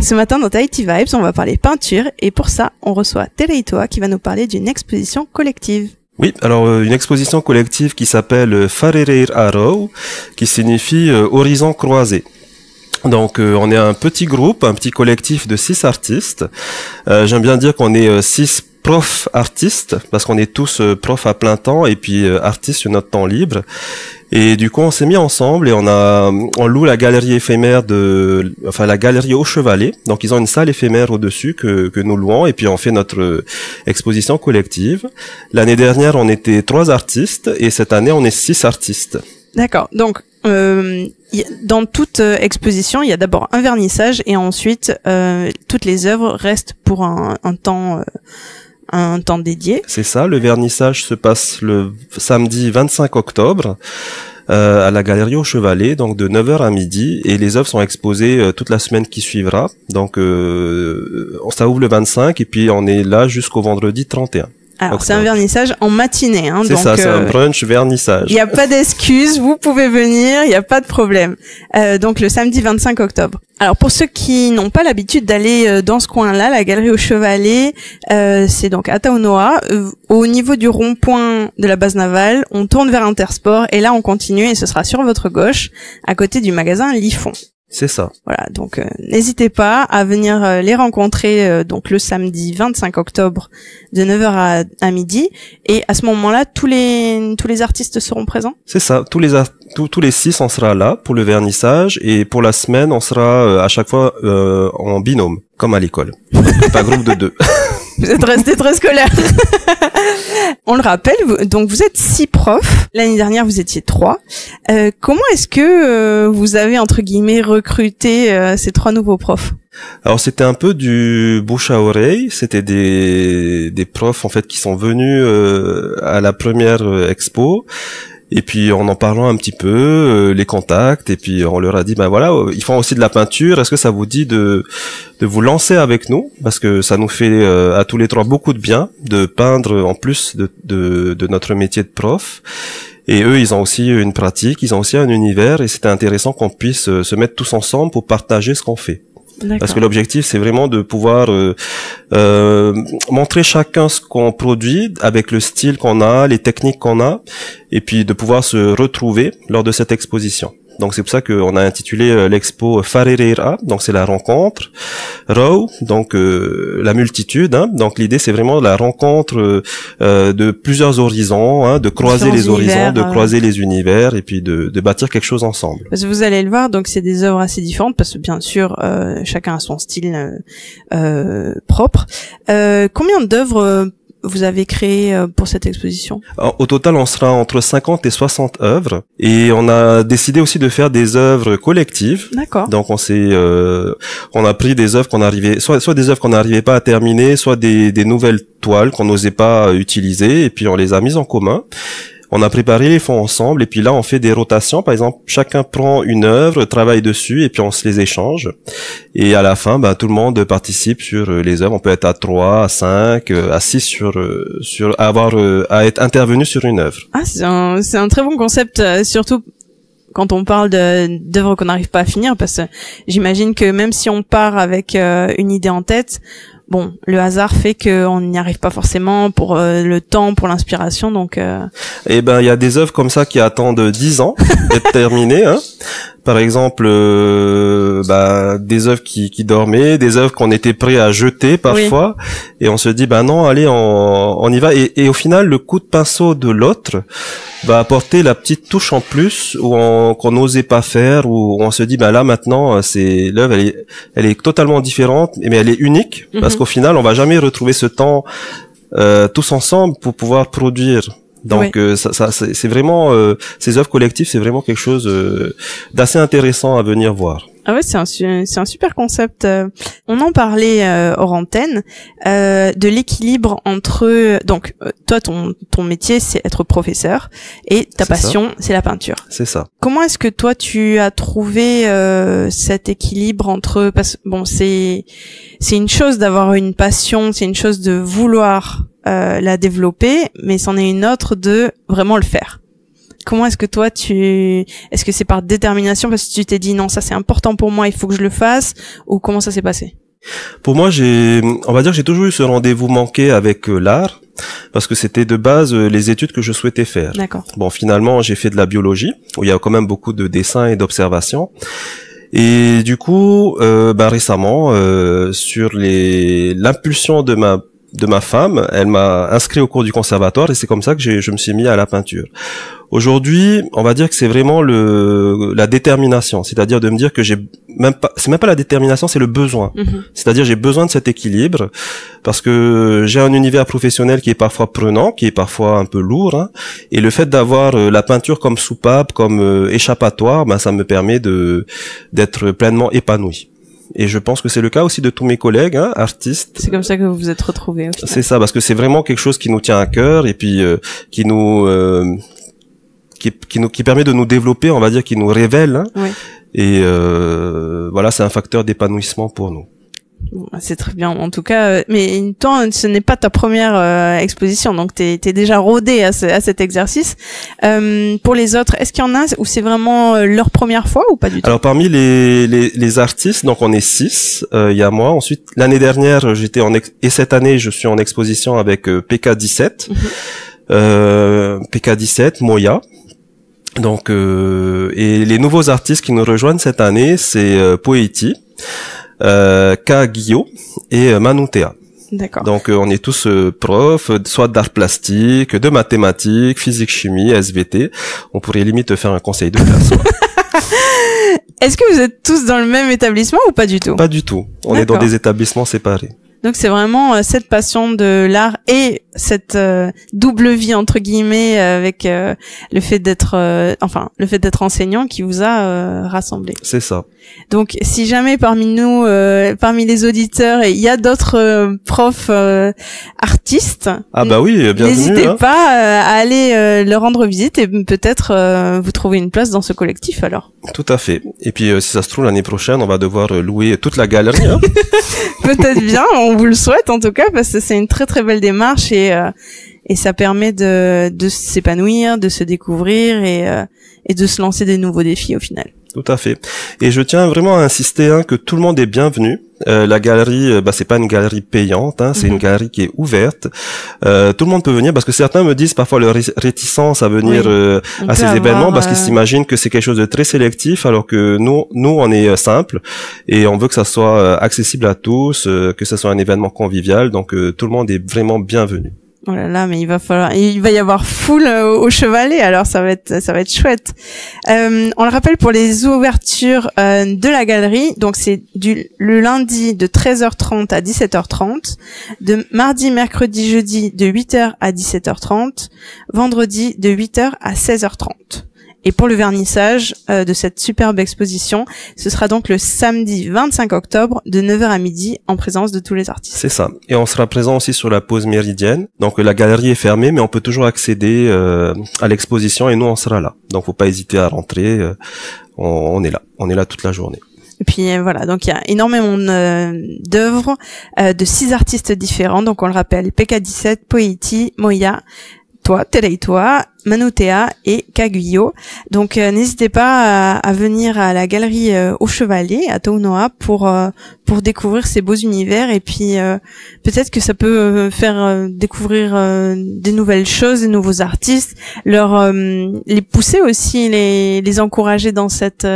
Ce matin dans Tahiti Vibes, on va parler peinture et pour ça, on reçoit Teleitoa qui va nous parler d'une exposition collective. Oui, alors une exposition collective qui s'appelle Wharereir Arau, qui signifie horizon croisé. Donc on est un petit groupe, un petit collectif de 6 artistes. J'aime bien dire qu'on est 6 profs artistes, parce qu'on est tous profs à plein temps et puis artistes sur notre temps libre. Et du coup, on s'est mis ensemble et on loue la galerie éphémère la galerie au Chevalet. Donc, ils ont une salle éphémère au-dessus que nous louons et puis on fait notre exposition collective. L'année dernière, on était 3 artistes et cette année, on est 6 artistes. D'accord. Donc, dans toute exposition, il y a d'abord un vernissage et ensuite, toutes les œuvres restent pour un temps dédié. C'est ça, le vernissage se passe le samedi 25 octobre à la galerie au Chevalet, donc de 9h à midi, et les œuvres sont exposées toute la semaine qui suivra. Donc ça ouvre le 25 et puis on est là jusqu'au vendredi 31. Alors c'est un vernissage en matinée, hein. C'est donc, ça, c'est un brunch vernissage. Il n'y a pas d'excuse, vous pouvez venir, il n'y a pas de problème. Donc le samedi 25 octobre. Alors pour ceux qui n'ont pas l'habitude d'aller dans ce coin-là, la galerie au Chevalet, c'est donc à Taunoa, au niveau du rond-point de la base navale, on tourne vers Intersport et là on continue et ce sera sur votre gauche, à côté du magasin Lifon. C'est ça. Voilà, donc n'hésitez pas à venir les rencontrer donc le samedi 25 octobre de 9h à midi et à ce moment-là tous les artistes seront présents. C'est ça, tous les 6 on sera là pour le vernissage et pour la semaine on sera à chaque fois en binôme comme à l'école. Pas groupe de 2. Vous êtes restés très scolaires. On le rappelle, donc vous êtes 6 profs. L'année dernière, vous étiez 3. Comment est-ce que vous avez, entre guillemets, recruté ces 3 nouveaux profs? Alors c'était un peu du bouche à oreille. C'était des profs en fait qui sont venus à la première expo. Et puis en parlant un petit peu, les contacts, et puis on leur a dit ben voilà, ils font aussi de la peinture, est-ce que ça vous dit de vous lancer avec nous, parce que ça nous fait à tous les 3 beaucoup de bien de peindre en plus de notre métier de prof. Et eux, ils ont aussi une pratique, ils ont aussi un univers, et c'était intéressant qu'on puisse se mettre tous ensemble pour partager ce qu'on fait. Parce que l'objectif, c'est vraiment de pouvoir montrer chacun ce qu'on produit avec le style qu'on a, les techniques qu'on a, et puis de pouvoir se retrouver lors de cette exposition. Donc c'est pour ça qu'on a intitulé l'expo Wharereir, donc c'est la rencontre, Rau, donc la multitude, hein. Donc l'idée c'est vraiment la rencontre de plusieurs horizons, hein, de croiser les horizons, de croiser les univers et puis de bâtir quelque chose ensemble. Parce que vous allez le voir, donc c'est des œuvres assez différentes parce que bien sûr chacun a son style propre. Combien d'œuvres vous avez créé pour cette exposition? Alors, au total, on sera entre 50 et 60 œuvres. Et on a décidé aussi de faire des œuvres collectives. D'accord. Donc, on a pris des œuvres qu'on arrivait, soit des œuvres qu'on n'arrivait pas à terminer, soit des nouvelles toiles qu'on n'osait pas utiliser, et puis on les a mises en commun. On a préparé les fonds ensemble et puis là on fait des rotations. Par exemple, chacun prend une œuvre, travaille dessus et puis on se les échange. Et à la fin, tout le monde participe sur les œuvres. On peut être à 3, à 5, à 6 à être intervenu sur une œuvre. Ah, c'est un très bon concept, surtout quand on parle d'œuvres qu'on n'arrive pas à finir, parce que j'imagine que même si on part avec une idée en tête, bon, le hasard fait qu'on n'y arrive pas forcément pour le temps, pour l'inspiration, donc... Eh ben, il y a des œuvres comme ça qui attendent 10 ans d'être terminées, hein. Par exemple, des œuvres qui dormaient, des œuvres qu'on était prêts à jeter parfois, oui. Et on se dit, non, allez, on y va. Et au final, le coup de pinceau de l'autre va apporter la petite touche en plus qu'on n'osait pas faire, où on se dit, là maintenant, l'œuvre, elle est totalement différente, mais elle est unique, parce qu'au final, on va jamais retrouver ce temps tous ensemble pour pouvoir produire. Donc oui. C'est vraiment ces œuvres collectives, c'est vraiment quelque chose d'assez intéressant à venir voir. Ah ouais, c'est un super concept. On en parlait hors antenne de l'équilibre entre donc toi ton métier c'est être professeur et ta passion c'est la peinture. C'est ça. Comment est-ce que toi tu as trouvé cet équilibre entre parce que bon c'est une chose d'avoir une passion, c'est une chose de vouloir la développer, mais c'en est une autre de vraiment le faire. comment est-ce que toi est-ce que c'est par détermination parce que tu t'es dit non, ça c'est important pour moi, il faut que je le fasse, ou comment ça s'est passé? Pour moi, on va dire que j'ai toujours eu ce rendez-vous manqué avec l'art, parce que c'était de base les études que je souhaitais faire. D'accord. Bon, finalement, j'ai fait de la biologie, où il y a quand même beaucoup de dessins et d'observations. Et du coup, récemment, sur l'impulsion de ma femme, elle m'a inscrit au cours du conservatoire, et c'est comme ça que je me suis mis à la peinture. Aujourd'hui, on va dire que c'est vraiment la détermination, c'est-à-dire de me dire que c'est même pas la détermination, c'est le besoin. C'est-à-dire j'ai besoin de cet équilibre parce que j'ai un univers professionnel qui est parfois prenant, qui est parfois un peu lourd, hein, et le fait d'avoir la peinture comme soupape, comme échappatoire, ça me permet d'être pleinement épanoui. Et je pense que c'est le cas aussi de tous mes collègues, hein, artistes. C'est comme ça que vous vous êtes retrouvés. C'est ça, parce que c'est vraiment quelque chose qui nous tient à cœur et puis qui permet de nous développer, on va dire, qui nous révèle. Hein. Oui. Et voilà, c'est un facteur d'épanouissement pour nous. Bon, c'est très bien. En tout cas, mais toi, ce n'est pas ta première exposition, donc t'es déjà rodé à cet exercice. Pour les autres, est-ce qu'il y en a où c'est vraiment leur première fois ou pas du tout? Alors parmi les artistes, donc on est 6. Il y a moi. Ensuite, l'année dernière, et cette année, je suis en exposition avec PK17, PK17, Moya. Donc et les nouveaux artistes qui nous rejoignent cette année, c'est Poeti, Kaguyo et Manutea. D'accord. Donc on est tous profs, soit d'art plastique, de mathématiques, physique, chimie, SVT. On pourrait limite faire un conseil de classe. Est-ce que vous êtes tous dans le même établissement ou pas du tout? Pas du tout. On est dans des établissements séparés. Donc c'est vraiment cette passion de l'art et cette double vie entre guillemets avec le fait d'être enseignant qui vous a rassemblé. C'est ça. Donc si jamais parmi nous parmi les auditeurs il y a d'autres profs artistes, oui, bienvenue, n'hésitez pas à aller leur rendre visite et peut-être vous trouver une place dans ce collectif alors. Tout à fait. Et puis si ça se trouve l'année prochaine, on va devoir louer toute la galerie. Hein. Peut-être bien, on vous le souhaite en tout cas parce que c'est une très très belle démarche et ça permet de s'épanouir, de se découvrir et de se lancer des nouveaux défis au final. Tout à fait. Et je tiens vraiment à insister que tout le monde est bienvenu. La galerie, c'est pas une galerie payante, c'est une galerie qui est ouverte. Tout le monde peut venir parce que certains me disent parfois leur réticence à venir à ces événements parce qu'ils s'imaginent que c'est quelque chose de très sélectif, alors que nous on est simple et on veut que ça soit accessible à tous, que ça soit un événement convivial. Donc tout le monde est vraiment bienvenu. Oh là là, mais il va y avoir foule au Chevalet, alors ça va être chouette. On le rappelle pour les ouvertures de la galerie, donc c'est le lundi de 13h30 à 17h30, de mardi, mercredi, jeudi de 8h à 17h30, vendredi de 8h à 16h30. Et pour le vernissage de cette superbe exposition, ce sera donc le samedi 25 octobre de 9h à midi en présence de tous les artistes. C'est ça. Et on sera présent aussi sur la pause méridienne. Donc la galerie est fermée, mais on peut toujours accéder à l'exposition et nous on sera là. Donc faut pas hésiter à rentrer. On est là. On est là toute la journée. Et puis voilà, donc il y a énormément d'œuvres de 6 artistes différents. Donc on le rappelle, PK17, Poeti, Moya, toi, Teleitoa, Manutea et Kaguyo. Donc n'hésitez pas à venir à la galerie au Chevalet à Tounoa pour découvrir ces beaux univers et puis peut-être que ça peut faire découvrir des nouvelles choses, des nouveaux artistes, les pousser aussi, les encourager dans cette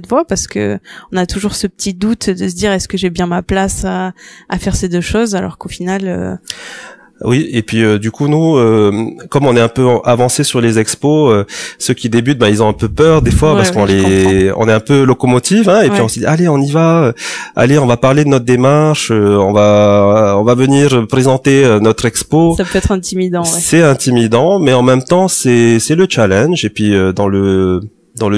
voie parce que on a toujours ce petit doute de se dire est-ce que j'ai bien ma place à faire ces deux choses alors qu'au final Oui, et puis du coup nous, comme on est un peu avancé sur les expos, ceux qui débutent, ils ont un peu peur des fois parce qu'on est un peu locomotive, et puis on se dit allez on y va, allez on va parler de notre démarche, on va venir présenter notre expo. Ça peut être intimidant. Ouais. C'est intimidant, mais en même temps c'est le challenge et puis dans le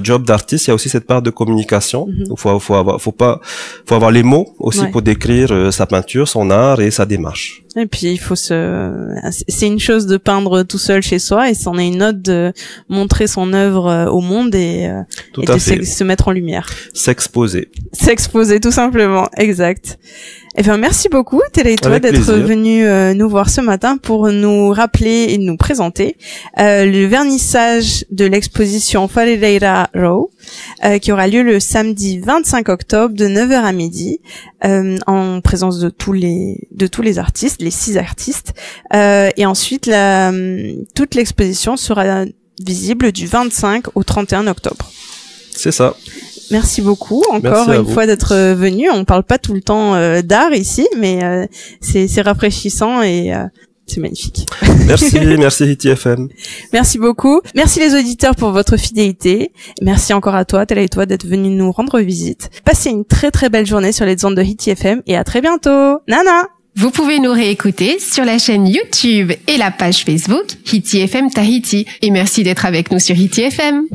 job d'artiste, il y a aussi cette part de communication. Il faut avoir les mots aussi pour décrire sa peinture, son art et sa démarche. Et puis c'est une chose de peindre tout seul chez soi et c'en est une autre de montrer son œuvre au monde et de se mettre en lumière. S'exposer. S'exposer tout simplement, exact. Eh bien, merci beaucoup, Teleitoa, d'être venu nous voir ce matin pour nous rappeler et nous présenter le vernissage de l'exposition Wharereira Row, qui aura lieu le samedi 25 octobre de 9h à midi, en présence de tous les artistes, les 6 artistes. Et ensuite, toute l'exposition sera visible du 25 au 31 octobre. C'est ça. Merci beaucoup encore une fois d'être venu. On parle pas tout le temps d'art ici, mais c'est rafraîchissant et c'est magnifique. Merci Hiti FM. Merci beaucoup. Merci les auditeurs pour votre fidélité. Merci encore à toi, Teleitoa, d'être venu nous rendre visite. Passez une très très belle journée sur les ondes de Hiti FM et à très bientôt. Nana. Vous pouvez nous réécouter sur la chaîne YouTube et la page Facebook Hiti FM Tahiti. Et merci d'être avec nous sur Hiti FM.